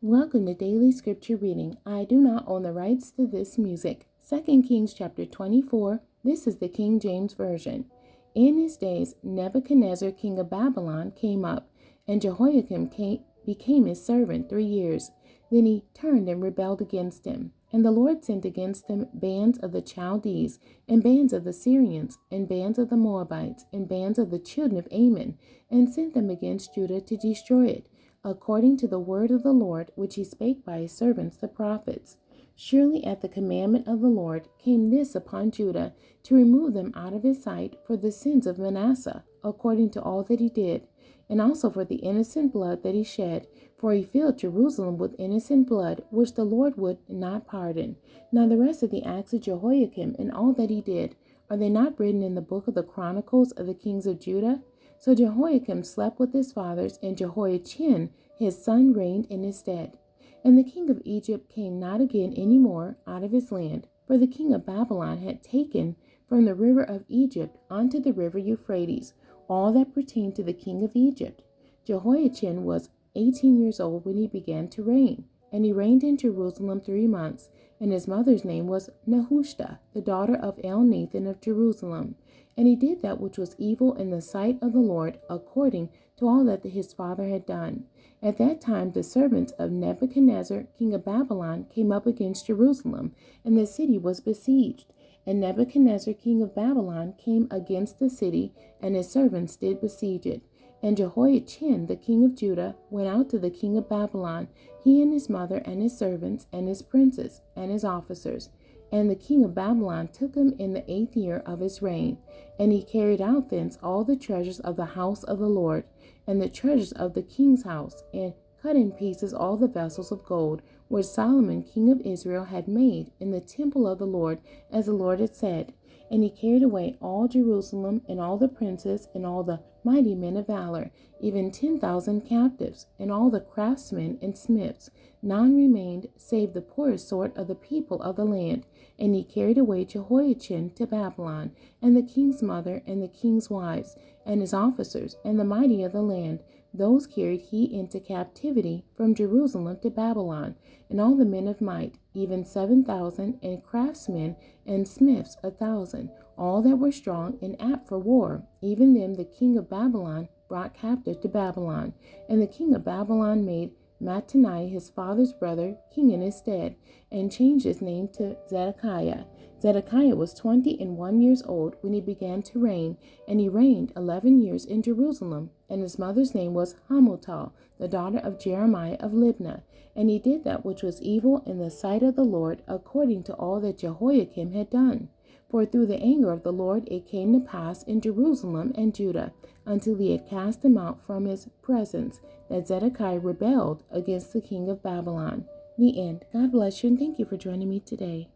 Welcome to Daily Scripture Reading. I do not own the rights to this music. 2 Kings chapter 24. This is the King James Version. In his days, Nebuchadnezzar, king of Babylon, came up, and Jehoiakim became his servant 3 years. Then he turned and rebelled against him. And the Lord sent against him bands of the Chaldees, and bands of the Syrians, and bands of the Moabites, and bands of the children of Ammon, and sent them against Judah to destroy it, according to the word of the Lord, which he spake by his servants the prophets. Surely at the commandment of the Lord came this upon Judah, to remove them out of his sight for the sins of Manasseh, according to all that he did, and also for the innocent blood that he shed, for he filled Jerusalem with innocent blood, which the Lord would not pardon. Now the rest of the acts of Jehoiakim and all that he did, are they not written in the book of the Chronicles of the kings of Judah? So Jehoiakim slept with his fathers, and Jehoiachin his son reigned in his stead. And the king of Egypt came not again any more out of his land, for the king of Babylon had taken from the river of Egypt unto the river Euphrates all that pertained to the king of Egypt. Jehoiachin was 18 years old when he began to reign, and he reigned in Jerusalem 3 months, and his mother's name was Nehushta, the daughter of Elnathan of Jerusalem. And he did that which was evil in the sight of the Lord, according to all that his father had done. At that time the servants of Nebuchadnezzar, king of Babylon, came up against Jerusalem, and the city was besieged. And Nebuchadnezzar, king of Babylon, came against the city, and his servants did besiege it. And Jehoiachin, the king of Judah, went out to the king of Babylon, he and his mother, and his servants, and his princes, and his officers. And the king of Babylon took him in the 8th year of his reign. And he carried out thence all the treasures of the house of the Lord, and the treasures of the king's house, and cut in pieces all the vessels of gold, which Solomon king of Israel had made in the temple of the Lord, as the Lord had said. And he carried away all Jerusalem, and all the princes, and all the mighty men of valor, even 10,000 captives, and all the craftsmen and smiths. None remained, save the poorest sort of the people of the land. And he carried away Jehoiachin to Babylon, and the king's mother, and the king's wives, and his officers, and the mighty of the land. Those carried he into captivity from Jerusalem to Babylon, and all the men of might, even 7,000, and craftsmen and smiths 1,000, all that were strong and apt for war. Even them the king of Babylon brought captive to Babylon. And the king of Babylon made Mattaniah his father's brother king in his stead, and changed his name to Zedekiah. Zedekiah was 21 years old when he began to reign, and he reigned 11 years in Jerusalem. And his mother's name was Hamutal, the daughter of Jeremiah of Libnah. And he did that which was evil in the sight of the Lord, according to all that Jehoiakim had done. For through the anger of the Lord it came to pass in Jerusalem and Judah, until he had cast them out from his presence, that Zedekiah rebelled against the king of Babylon. The end. God bless you, and thank you for joining me today.